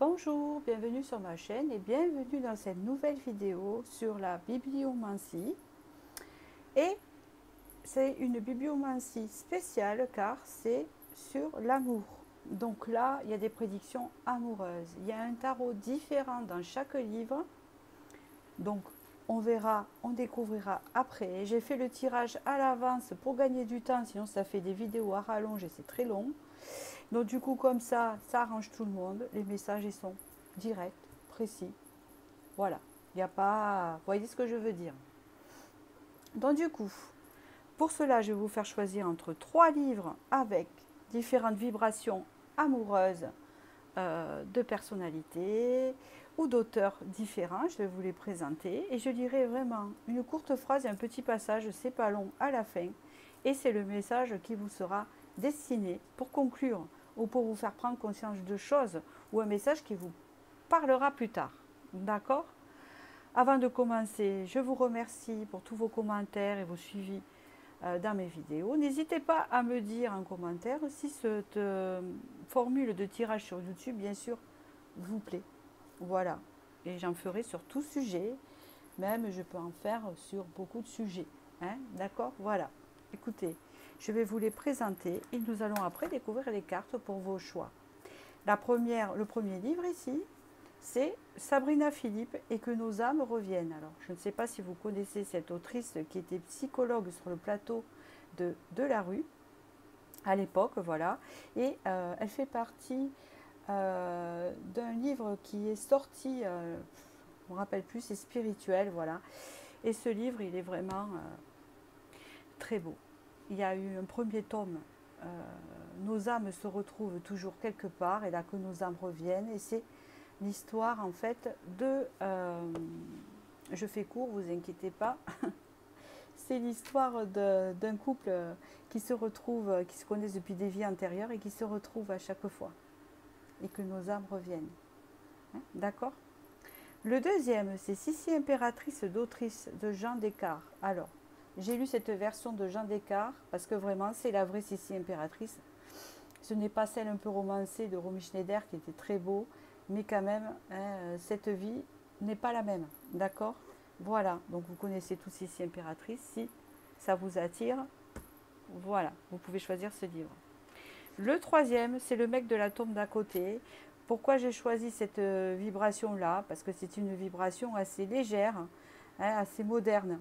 Bonjour, bienvenue sur ma chaîne et bienvenue dans cette nouvelle vidéo sur la bibliomancie. Et c'est une bibliomancie spéciale car c'est sur l'amour. Donc là, il y a des prédictions amoureuses. Il y a un tarot différent dans chaque livre. Donc on verra, on découvrira après. J'ai fait le tirage à l'avance pour gagner du temps, sinon ça fait des vidéos à rallonge et c'est très long. Donc du coup comme ça arrange tout le monde. Les messages ils sont directs, précis. Voilà. Il n'y a pas... Vous voyez ce que je veux dire. Donc du coup, pour cela, je vais vous faire choisir entre 3 livres avec différentes vibrations amoureuses de personnalités ou d'auteurs différents. Je vais vous les présenter et je lirai vraiment une courte phrase et un petit passage, c'est pas long, à la fin. Et c'est le message qui vous sera destiné pour conclure ou pour vous faire prendre conscience de choses ou un message qui vous parlera plus tard. D'accord ? Avant de commencer, je vous remercie pour tous vos commentaires et vos suivis dans mes vidéos. N'hésitez pas à me dire en commentaire si cette formule de tirage sur YouTube, bien sûr, vous plaît. Voilà. Et j'en ferai sur tout sujet. Même, je peux en faire sur beaucoup de sujets. Hein? D'accord? Voilà. Écoutez, je vais vous les présenter et nous allons après découvrir les cartes pour vos choix. Le premier livre ici, c'est Sabrina Philippe et que nos âmes reviennent. Alors, je ne sais pas si vous connaissez cette autrice qui était psychologue sur le plateau de la rue à l'époque, voilà. Et elle fait partie d'un livre qui est sorti, je ne me rappelle plus, c'est spirituel, voilà. Et ce livre, il est vraiment très beau. Il y a eu un premier tome, nos âmes se retrouvent toujours quelque part, et là que nos âmes reviennent, et c'est l'histoire en fait de, je fais court, vous inquiétez pas, c'est l'histoire d'un couple qui se retrouve, qui se connaissent depuis des vies antérieures et qui se retrouvent à chaque fois, et que nos âmes reviennent. Hein, d'accord? Le deuxième, c'est Sissi impératrice d'autrice de Jean Descartes. Alors, j'ai lu cette version de Jean Descartes parce que vraiment c'est la vraie Sissi impératrice. Ce n'est pas celle un peu romancée de Romy Schneider qui était très beau, mais quand même, hein, cette vie n'est pas la même. D'accord? Voilà, donc vous connaissez tous Sissi impératrice. Si ça vous attire, voilà, vous pouvez choisir ce livre. Le troisième, c'est le mec de la tombe d'à côté. Pourquoi j'ai choisi cette vibration-là? Parce que c'est une vibration assez légère, hein, assez moderne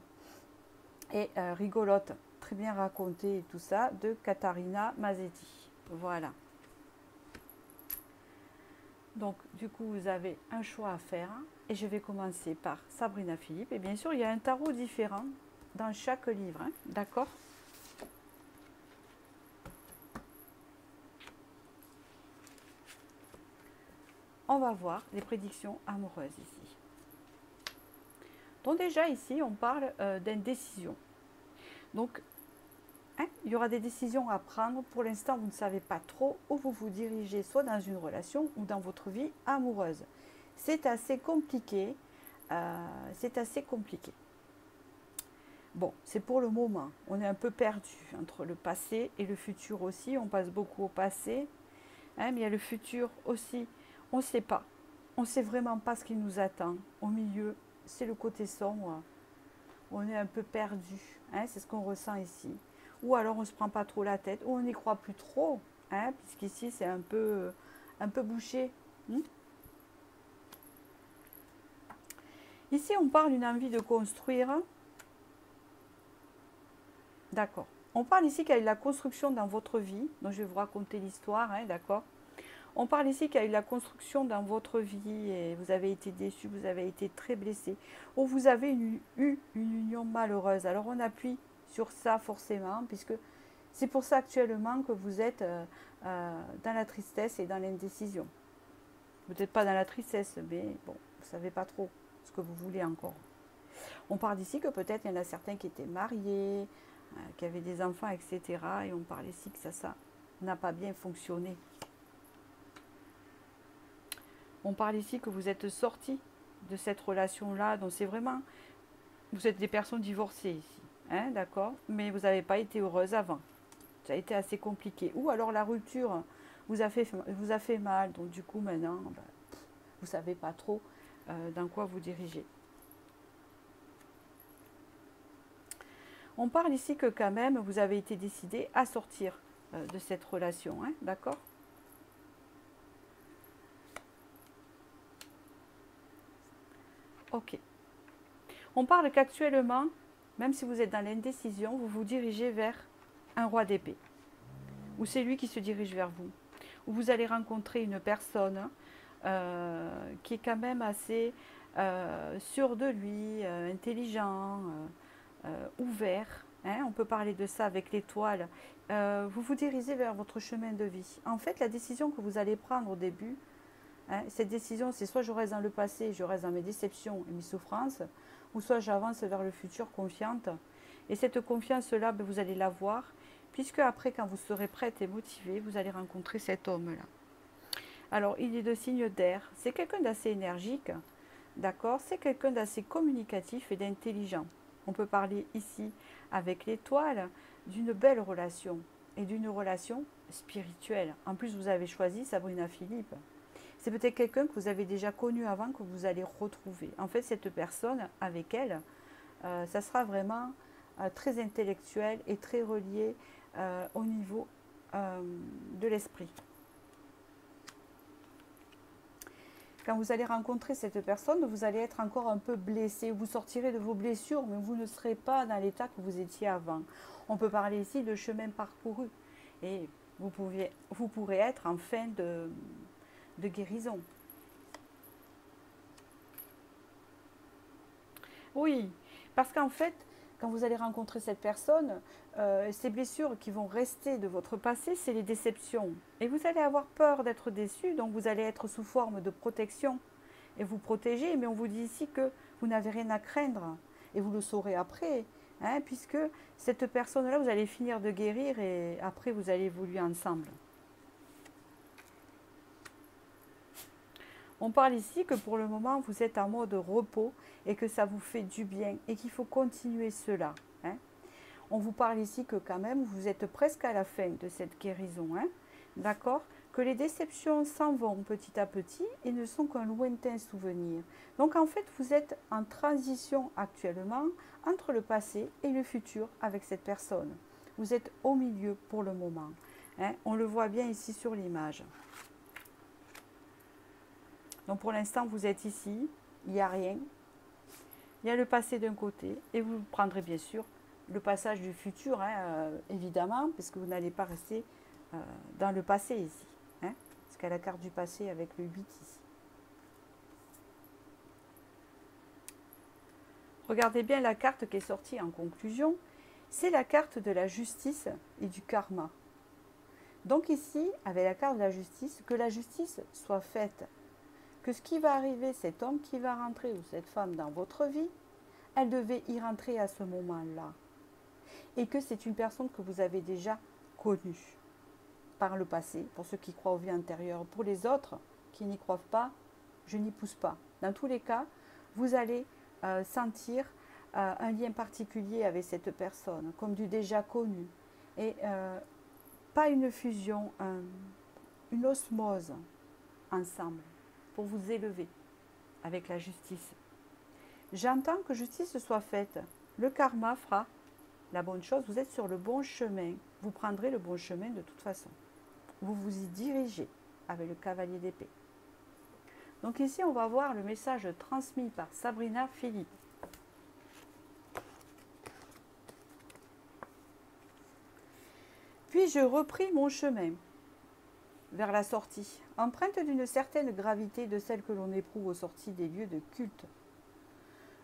et rigolote, très bien racontée et tout ça, de Catarina Mazzetti. Voilà. Donc, du coup, vous avez un choix à faire. Et je vais commencer par Sabrina Philippe. Et bien sûr, il y a un tarot différent dans chaque livre. Hein, d'accord? On va voir les prédictions amoureuses ici. Donc déjà ici, on parle d'indécision. Donc, hein, il y aura des décisions à prendre. Pour l'instant, vous ne savez pas trop où vous vous dirigez, soit dans une relation ou dans votre vie amoureuse. C'est assez compliqué. C'est assez compliqué. Bon, c'est pour le moment. On est un peu perdu entre le passé et le futur aussi. On passe beaucoup au passé. Hein, mais il y a le futur aussi. On ne sait pas. On ne sait vraiment pas ce qui nous attend. Au milieu, c'est le côté sombre. On est un peu perdu. Hein, c'est ce qu'on ressent ici. Ou alors on ne se prend pas trop la tête. Ou on n'y croit plus trop. Hein, puisqu'ici, c'est un peu bouché. Ici, on parle d'une envie de construire. D'accord. On parle ici qu'il y a eu la construction dans votre vie. Donc, je vais vous raconter l'histoire. Hein, d'accord. On parle ici qu'il y a eu la construction dans votre vie et vous avez été déçu, vous avez été très blessé. Ou vous avez eu une union malheureuse. Alors, on appuie sur ça forcément, puisque c'est pour ça actuellement que vous êtes dans la tristesse et dans l'indécision. Peut-être pas dans la tristesse, mais bon, vous ne savez pas trop ce que vous voulez encore. On parle d'ici que peut-être il y en a certains qui étaient mariés, qui avaient des enfants, etc. Et on parle ici que ça n'a pas bien fonctionné. On parle ici que vous êtes sortis de cette relation-là. Donc c'est vraiment, vous êtes des personnes divorcées ici, hein, d'accord? Mais vous n'avez pas été heureuse avant. Ça a été assez compliqué. Ou alors la rupture vous a fait mal. Donc du coup maintenant, vous ne savez pas trop dans quoi vous dirigez. On parle ici que quand même, vous avez été décidé à sortir de cette relation, hein, d'accord? Ok. On parle qu'actuellement, même si vous êtes dans l'indécision, vous vous dirigez vers un roi d'épée. Ou c'est lui qui se dirige vers vous. Ou vous allez rencontrer une personne qui est quand même assez sûr de lui, intelligent, ouvert. Hein, on peut parler de ça avec l'étoile. Vous vous dirigez vers votre chemin de vie. En fait, la décision que vous allez prendre au début, hein, cette décision, c'est soit je reste dans le passé, je reste dans mes déceptions et mes souffrances, ou soit j'avance vers le futur confiante. Et cette confiance-là, vous allez l'avoir, puisque après, quand vous serez prête et motivée, vous allez rencontrer cet homme-là. Alors, il est de signe d'air. C'est quelqu'un d'assez énergique, d'accord? C'est quelqu'un d'assez communicatif et d'intelligent. On peut parler ici, avec l'étoile, d'une belle relation et d'une relation spirituelle. En plus, vous avez choisi Sabrina Philippe. C'est peut-être quelqu'un que vous avez déjà connu avant, que vous allez retrouver. En fait, cette personne, avec elle, ça sera vraiment très intellectuel et très relié au niveau de l'esprit. Quand vous allez rencontrer cette personne, vous allez être encore un peu blessé. Vous sortirez de vos blessures, mais vous ne serez pas dans l'état que vous étiez avant. On peut parler ici de chemin parcouru. Et vous pourrez être en fin de guérison. Oui, parce qu'en fait, quand vous allez rencontrer cette personne, ces blessures qui vont rester de votre passé, c'est les déceptions. Et vous allez avoir peur d'être déçu, donc vous allez être sous forme de protection et vous protéger. Mais on vous dit ici que vous n'avez rien à craindre. Et vous le saurez après, hein, puisque cette personne-là, vous allez finir de guérir et après vous allez évoluer ensemble. On parle ici que pour le moment, vous êtes en mode repos et que ça vous fait du bien et qu'il faut continuer cela. Hein. On vous parle ici que quand même, vous êtes presque à la fin de cette guérison. Hein. D'accord? Que les déceptions s'en vont petit à petit et ne sont qu'un lointain souvenir. Donc en fait, vous êtes en transition actuellement entre le passé et le futur avec cette personne. Vous êtes au milieu pour le moment. Hein. On le voit bien ici sur l'image. Donc pour l'instant, vous êtes ici, il n'y a rien. Il y a le passé d'un côté et vous prendrez bien sûr le passage du futur, hein, évidemment, parce que vous n'allez pas rester dans le passé ici. Hein, parce qu'il y a la carte du passé avec le 8 ici. Regardez bien la carte qui est sortie en conclusion. C'est la carte de la justice et du karma. Donc ici, avec la carte de la justice, que la justice soit faite. Que ce qui va arriver, cet homme qui va rentrer ou cette femme dans votre vie, elle devait y rentrer à ce moment-là. Et que c'est une personne que vous avez déjà connue par le passé, pour ceux qui croient aux vies antérieures. Pour les autres qui n'y croient pas, je n'y pousse pas. Dans tous les cas, vous allez sentir un lien particulier avec cette personne, comme du déjà connu. Et pas une fusion, une osmose ensemble. Pour vous élever avec la justice. J'entends que justice soit faite. Le karma fera la bonne chose. Vous êtes sur le bon chemin. Vous prendrez le bon chemin de toute façon. Vous vous y dirigez avec le cavalier d'épée. Donc ici, on va voir le message transmis par Sabrina Philippe. Puis je repris mon chemin vers la sortie, empreinte d'une certaine gravité de celle que l'on éprouve aux sorties des lieux de culte.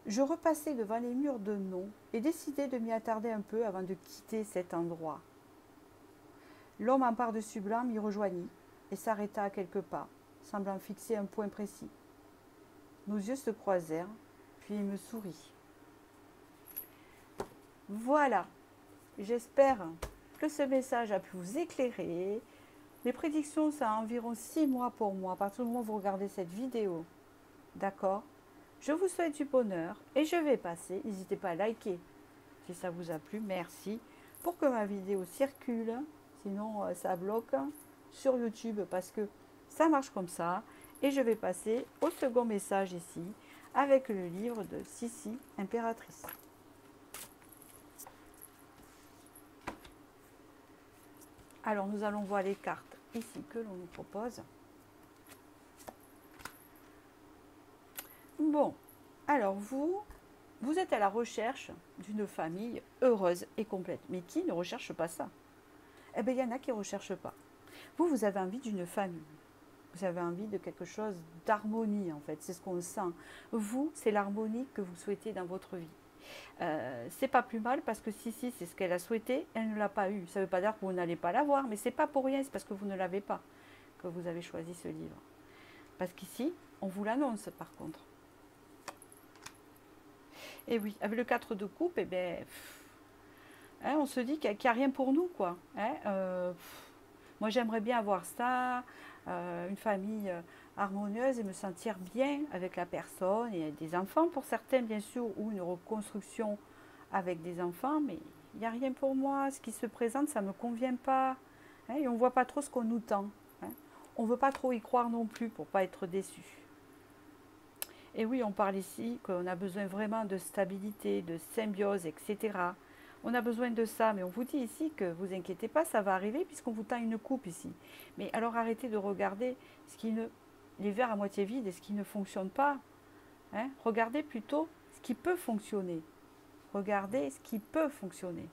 Je repassai devant les murs de non et décidai de m'y attarder un peu avant de quitter cet endroit. L'homme en par-dessus blanc m'y rejoignit et s'arrêta à quelques pas, semblant fixer un point précis. Nos yeux se croisèrent, puis il me sourit. Voilà, j'espère que ce message a pu vous éclairer. Les prédictions, ça a environ 6 mois pour moi, à partir du moment où vous regardez cette vidéo. D'accord? Je vous souhaite du bonheur et je vais passer. N'hésitez pas à liker si ça vous a plu. Merci. Pour que ma vidéo circule, sinon ça bloque sur YouTube parce que ça marche comme ça. Et je vais passer au second message ici, avec le livre de Sissi, impératrice. Alors, nous allons voir les cartes ici que l'on nous propose. Bon, alors vous êtes à la recherche d'une famille heureuse et complète. Mais qui ne recherche pas ça? Eh bien, il y en a qui ne recherchent pas. Vous avez envie d'une famille. Vous avez envie de quelque chose d'harmonie, en fait. C'est ce qu'on sent. Vous, c'est l'harmonie que vous souhaitez dans votre vie. C'est pas plus mal parce que si c'est ce qu'elle a souhaité, elle ne l'a pas eu. Ça ne veut pas dire que vous n'allez pas l'avoir, mais c'est pas pour rien, c'est parce que vous ne l'avez pas que vous avez choisi ce livre. Parce qu'ici, on vous l'annonce par contre. Et oui, avec le 4 de coupe, eh bien, on se dit qu'il n'y a rien pour nous, quoi. Moi, j'aimerais bien avoir ça, une famille harmonieuse et me sentir bien avec la personne et des enfants pour certains, bien sûr, ou une reconstruction avec des enfants, mais il n'y a rien pour moi. Ce qui se présente, ça ne me convient pas. Et on ne voit pas trop ce qu'on nous tend. On ne veut pas trop y croire non plus pour ne pas être déçu. Et oui, on parle ici qu'on a besoin vraiment de stabilité, de symbiose, etc. On a besoin de ça, mais on vous dit ici que vous inquiétez pas, ça va arriver puisqu'on vous tend une coupe ici. Mais alors arrêtez de regarder les verres à moitié vides et ce qui ne fonctionne pas. Regardez plutôt ce qui peut fonctionner. Regardez ce qui peut fonctionner.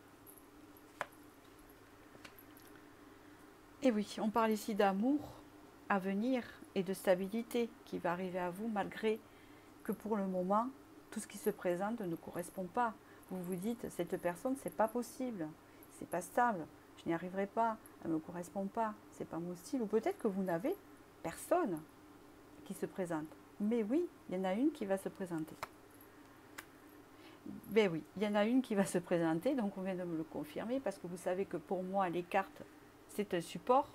Et oui, on parle ici d'amour à venir et de stabilité qui va arriver à vous malgré que pour le moment, tout ce qui se présente ne correspond pas. Vous vous dites, cette personne, c'est pas possible, c'est pas stable, je n'y arriverai pas, elle ne me correspond pas, c'est pas mon style. Ou peut-être que vous n'avez personne qui se présente. Mais oui, il y en a une qui va se présenter. Ben oui, il y en a une qui va se présenter, donc on vient de me le confirmer, parce que vous savez que pour moi, les cartes, c'est un support,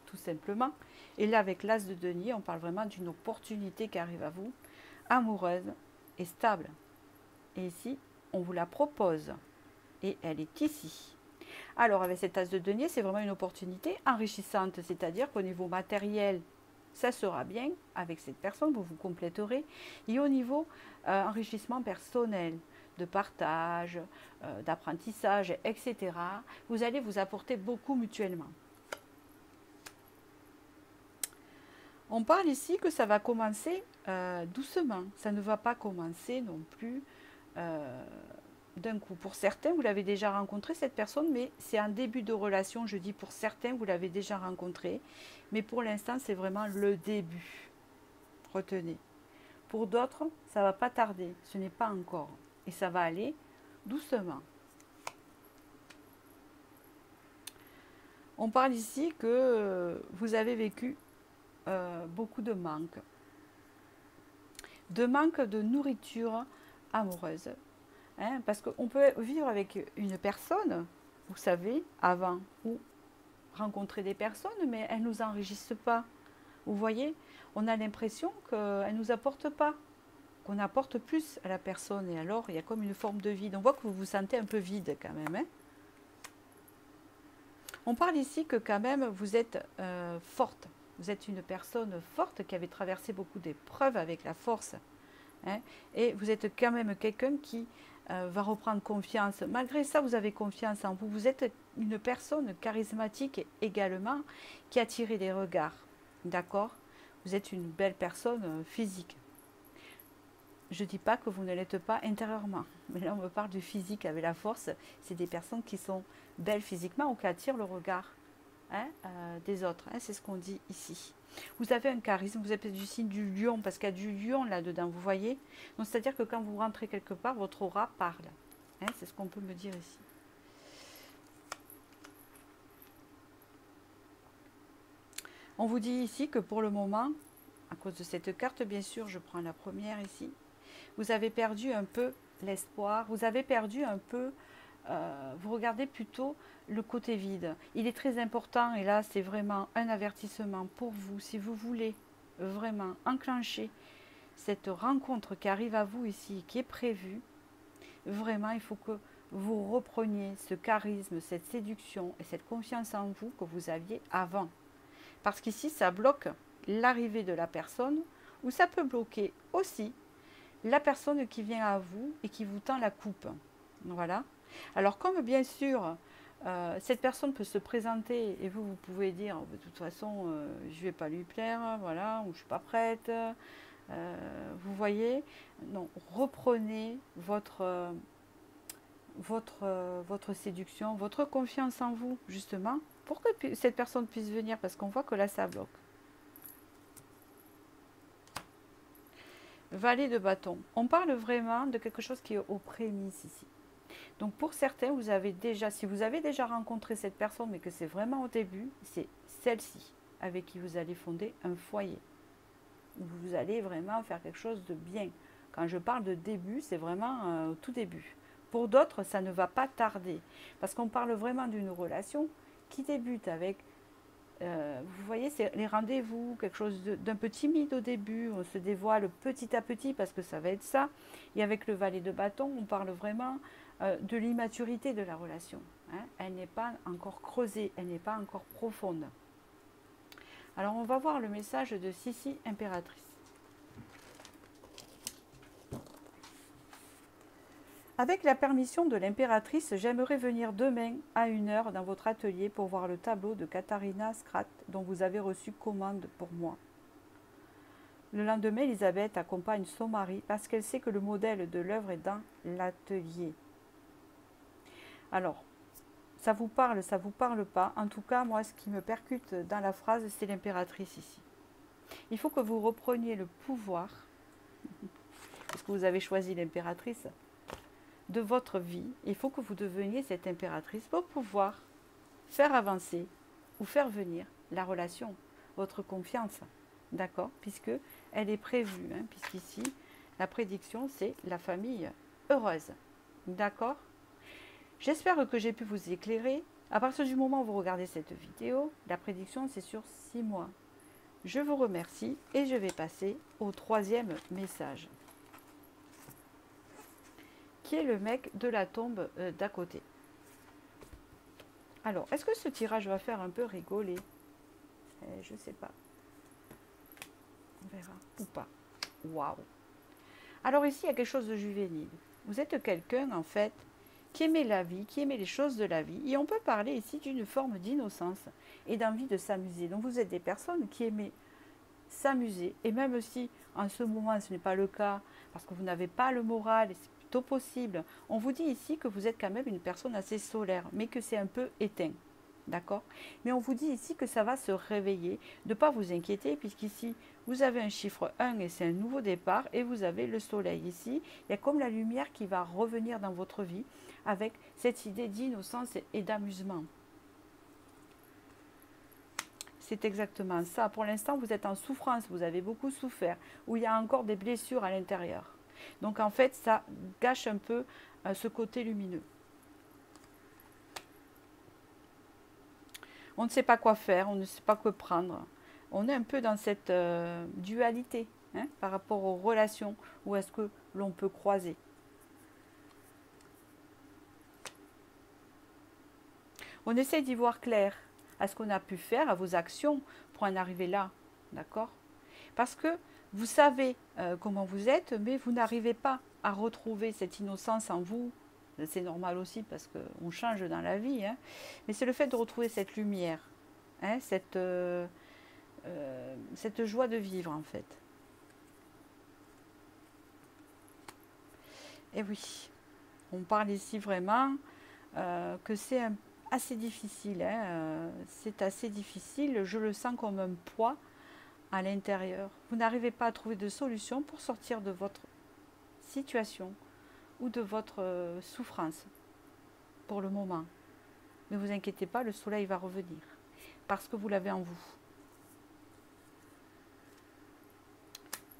tout simplement. Et là, avec l'As de denier, on parle vraiment d'une opportunité qui arrive à vous, amoureuse et stable. Et ici, on vous la propose. Et elle est ici. Alors, avec cet As de denier, c'est vraiment une opportunité enrichissante. C'est-à-dire qu'au niveau matériel, ça sera bien avec cette personne, vous vous compléterez. Et au niveau enrichissement personnel, de partage, d'apprentissage, etc., vous allez vous apporter beaucoup mutuellement. On parle ici que ça va commencer doucement. Ça ne va pas commencer non plus d'un coup. Pour certains, vous l'avez déjà rencontré, cette personne, mais c'est un début de relation. Je dis pour certains, vous l'avez déjà rencontré. Mais pour l'instant, c'est vraiment le début. Retenez. Pour d'autres, ça ne va pas tarder. Ce n'est pas encore. Et ça va aller doucement. On parle ici que vous avez vécu beaucoup de manque. De manque de nourriture amoureuse. Parce qu'on peut vivre avec une personne, vous savez, avant, ou rencontrer des personnes, mais elles ne nous enrichissent pas. Vous voyez, on a l'impression qu'elles ne nous apportent pas, qu'on apporte plus à la personne. Et alors, il y a comme une forme de vide. On voit que vous vous sentez un peu vide quand même. On parle ici que quand même, vous êtes forte. Vous êtes une personne forte qui avait traversé beaucoup d'épreuves avec la force. Et vous êtes quand même quelqu'un qui va reprendre confiance. Malgré ça, vous avez confiance en vous. Vous êtes une personne charismatique également qui attire les regards. D'accord? Vous êtes une belle personne physique. Je ne dis pas que vous ne l'êtes pas intérieurement. Mais là, on me parle du physique avec la force. C'est des personnes qui sont belles physiquement ou qui attirent le regard des autres. C'est ce qu'on dit ici. Vous avez un charisme, vous êtes du signe du lion, parce qu'il y a du lion là-dedans, vous voyez. Donc, c'est-à-dire que quand vous rentrez quelque part, votre aura parle. C'est ce qu'on peut me dire ici. On vous dit ici que pour le moment, à cause de cette carte, bien sûr, je prends la première ici, vous avez perdu un peu l'espoir, vous avez perdu un peu, vous regardez plutôt le côté vide. Il est très important, et là c'est vraiment un avertissement pour vous, si vous voulez vraiment enclencher cette rencontre qui arrive à vous ici, qui est prévue, vraiment il faut que vous repreniez ce charisme, cette séduction et cette confiance en vous que vous aviez avant. Parce qu'ici ça bloque l'arrivée de la personne, ou ça peut bloquer aussi la personne qui vient à vous et qui vous tend la coupe. Voilà. Alors comme bien sûr, cette personne peut se présenter et vous pouvez dire de toute façon je ne vais pas lui plaire, voilà, ou je ne suis pas prête. Vous voyez, non, reprenez votre séduction, votre confiance en vous, justement, pour que cette personne puisse venir, parce qu'on voit que là, ça bloque. Valet de bâton. On parle vraiment de quelque chose qui est aux prémices ici. Donc pour certains, vous avez déjà, si vous avez déjà rencontré cette personne, mais que c'est vraiment au début, c'est celle-ci avec qui vous allez fonder un foyer. Vous allez vraiment faire quelque chose de bien. Quand je parle de début, c'est vraiment au tout début. Pour d'autres, ça ne va pas tarder. Parce qu'on parle vraiment d'une relation qui débute avec, vous voyez, c'est les rendez-vous, quelque chose d'un peu timide au début. On se dévoile petit à petit parce que ça va être ça. Et avec le valet de bâton, on parle vraiment de l'immaturité de la relation. Hein. Elle n'est pas encore creusée, elle n'est pas encore profonde. Alors on va voir le message de Sissi impératrice. Avec la permission de l'impératrice, j'aimerais venir demain à 1h dans votre atelier pour voir le tableau de Katharina Scrat dont vous avez reçu commande pour moi. Le lendemain, Elisabeth accompagne son mari parce qu'elle sait que le modèle de l'œuvre est dans l'atelier. Alors, ça vous parle, ça vous parle pas. En tout cas, moi, ce qui me percute dans la phrase, c'est l'impératrice ici. Il faut que vous repreniez le pouvoir, parce que vous avez choisi l'impératrice, de votre vie. Il faut que vous deveniez cette impératrice pour pouvoir faire avancer ou faire venir la relation, votre confiance. D'accord? Puisque elle est prévue, hein, puisqu'ici, la prédiction, c'est la famille heureuse. D'accord? J'espère que j'ai pu vous éclairer. À partir du moment où vous regardez cette vidéo, la prédiction, c'est sur 6 mois. Je vous remercie et je vais passer au 3e message, qui est le mec de la tombe d'à côté. Alors, est-ce que ce tirage va faire un peu rigoler? Je ne sais pas. On verra ou pas. Waouh! Alors ici, il y a quelque chose de juvénile. Vous êtes quelqu'un, en fait, qui aimait la vie, qui aimait les choses de la vie. Et on peut parler ici d'une forme d'innocence et d'envie de s'amuser. Donc vous êtes des personnes qui aimaient s'amuser. Et même si en ce moment ce n'est pas le cas, parce que vous n'avez pas le moral, et c'est plutôt possible, on vous dit ici que vous êtes quand même une personne assez solaire, mais que c'est un peu éteint. D'accord? Mais on vous dit ici que ça va se réveiller, de ne pas vous inquiéter, puisqu'ici, vous avez un chiffre 1 et c'est un nouveau départ, et vous avez le soleil ici. Il y a comme la lumière qui va revenir dans votre vie avec cette idée d'innocence et d'amusement. C'est exactement ça. Pour l'instant, vous êtes en souffrance, vous avez beaucoup souffert, où il y a encore des blessures à l'intérieur. Donc en fait, ça gâche un peu ce côté lumineux. On ne sait pas quoi faire, on ne sait pas quoi prendre. On est un peu dans cette dualité hein, par rapport aux relations, où est-ce que l'on peut croiser. On essaie d'y voir clair à ce qu'on a pu faire, à vos actions pour en arriver là, d'accord? Parce que vous savez comment vous êtes, mais vous n'arrivez pas à retrouver cette innocence en vous. C'est normal aussi parce qu'on change dans la vie, hein. Mais c'est le fait de retrouver cette lumière, hein, cette joie de vivre en fait. Et oui, on parle ici vraiment que c'est assez difficile, hein, c'est assez difficile, je le sens comme un poids à l'intérieur. Vous n'arrivez pas à trouver de solution pour sortir de votre situation ou de votre souffrance pour le moment. Ne vous inquiétez pas, le soleil va revenir parce que vous l'avez en vous.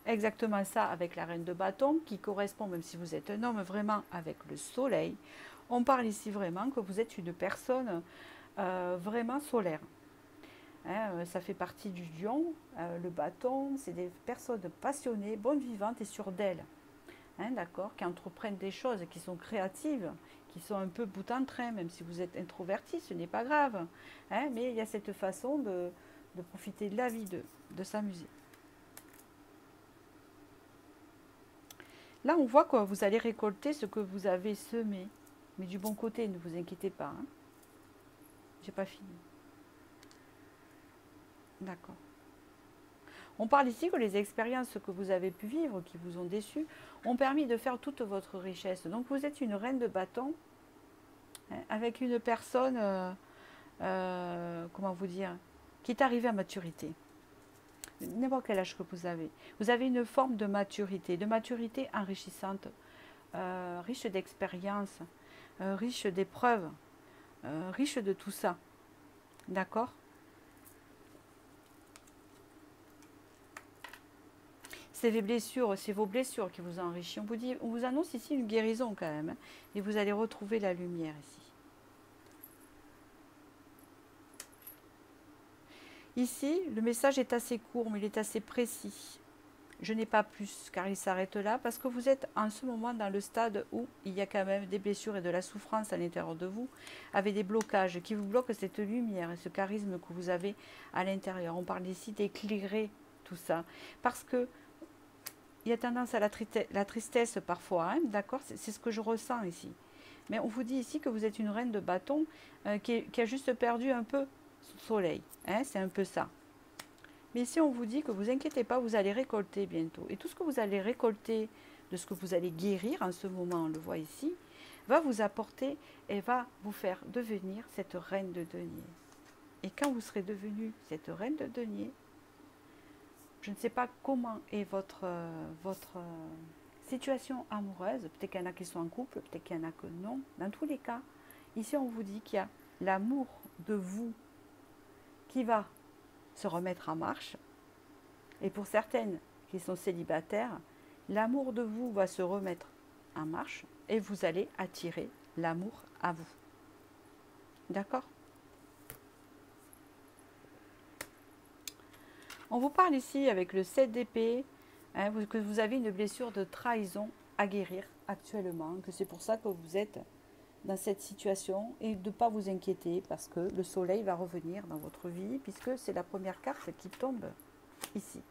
Exactement ça avec la reine de bâton qui correspond, même si vous êtes un homme, vraiment avec le soleil. On parle ici vraiment que vous êtes une personne vraiment solaire. Hein, ça fait partie du lion, le bâton, c'est des personnes passionnées, bonnes vivantes et sûres d'elles. Hein, d'accord, qui entreprennent des choses, qui sont créatives, qui sont un peu bout en train, même si vous êtes introverti, ce n'est pas grave. Hein, mais il y a cette façon de profiter de la vie, de s'amuser. Là, on voit que vous allez récolter ce que vous avez semé. Mais du bon côté, ne vous inquiétez pas. Hein. J'ai pas fini. D'accord. On parle ici que les expériences que vous avez pu vivre, qui vous ont déçu, ont permis de faire toute votre richesse. Donc vous êtes une reine de bâton, hein, avec une personne, comment vous dire, qui est arrivée à maturité. N'importe quel âge que vous avez. Vous avez une forme de maturité enrichissante, riche d'expérience, riche d'épreuves, riche de tout ça. D'accord? C'est vos blessures qui vous ont enrichi. On vous annonce ici une guérison quand même. Hein, et vous allez retrouver la lumière ici. Ici, le message est assez court, mais il est assez précis. Je n'ai pas plus, car il s'arrête là, parce que vous êtes en ce moment dans le stade où il y a quand même des blessures et de la souffrance à l'intérieur de vous, avec des blocages qui vous bloquent cette lumière et ce charisme que vous avez à l'intérieur. On parle ici d'éclairer tout ça, parce que il y a tendance à la tristesse parfois, hein, d'accord? C'est ce que je ressens ici. Mais on vous dit ici que vous êtes une reine de bâton qui a juste perdu un peu son soleil. Hein, c'est un peu ça. Mais ici, on vous dit que vous inquiétez pas, vous allez récolter bientôt. Et tout ce que vous allez récolter, de ce que vous allez guérir en ce moment, on le voit ici, va vous apporter et va vous faire devenir cette reine de denier. Et quand vous serez devenue cette reine de denier, je ne sais pas comment est votre situation amoureuse. Peut-être qu'il y en a qui sont en couple, peut-être qu'il y en a que non. Dans tous les cas, ici on vous dit qu'il y a l'amour de vous qui va se remettre en marche. Et pour certaines qui sont célibataires, l'amour de vous va se remettre en marche et vous allez attirer l'amour à vous. D'accord ? On vous parle ici avec le 7 d'épée, hein, que vous avez une blessure de trahison à guérir actuellement, que c'est pour ça que vous êtes dans cette situation et de ne pas vous inquiéter parce que le soleil va revenir dans votre vie puisque c'est la première carte qui tombe ici.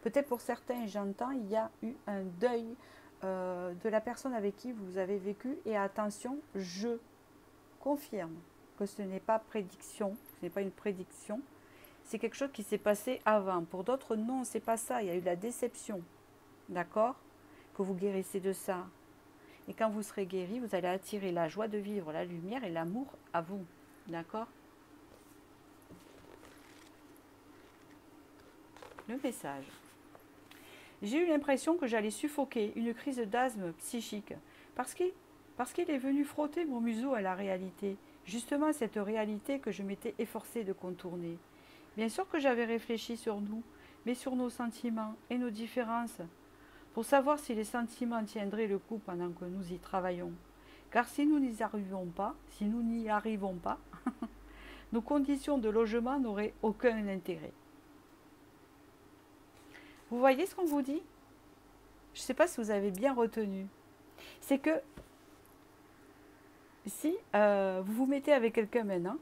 Peut-être pour certains, j'entends, il y a eu un deuil de la personne avec qui vous avez vécu et attention, je confirme que ce n'est pas prédiction, ce n'est pas une prédiction. C'est quelque chose qui s'est passé avant. Pour d'autres, non, c'est pas ça. Il y a eu la déception. D'accord? Que vous guérissez de ça. Et quand vous serez guéri, vous allez attirer la joie de vivre, la lumière et l'amour à vous. D'accord? Le message. J'ai eu l'impression que j'allais suffoquer, une crise d'asthme psychique. Parce qu'il est venu frotter mon museau à la réalité. Justement cette réalité que je m'étais efforcée de contourner. Bien sûr que j'avais réfléchi sur nous, mais sur nos sentiments et nos différences, pour savoir si les sentiments tiendraient le coup pendant que nous y travaillons. Car si nous n'y arrivons pas, nos conditions de logement n'auraient aucun intérêt. Vous voyez ce qu'on vous dit? Je ne sais pas si vous avez bien retenu. C'est que si vous vous mettez avec quelqu'un maintenant,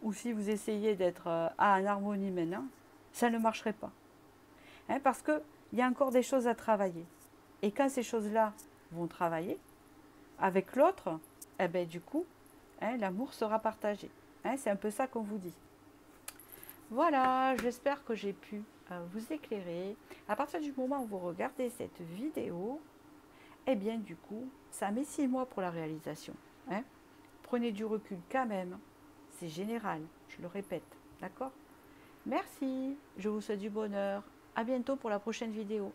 ou si vous essayez d'être en harmonie maintenant, ça ne marcherait pas. Hein, parce qu'il y a encore des choses à travailler. Et quand ces choses-là vont travailler avec l'autre, eh ben, du coup, hein, l'amour sera partagé. Hein, c'est un peu ça qu'on vous dit. Voilà, j'espère que j'ai pu vous éclairer. À partir du moment où vous regardez cette vidéo, eh bien, du coup, ça met 6 mois pour la réalisation. Hein. Prenez du recul quand même. C'est général, je le répète, d'accord? Merci, je vous souhaite du bonheur. À bientôt pour la prochaine vidéo.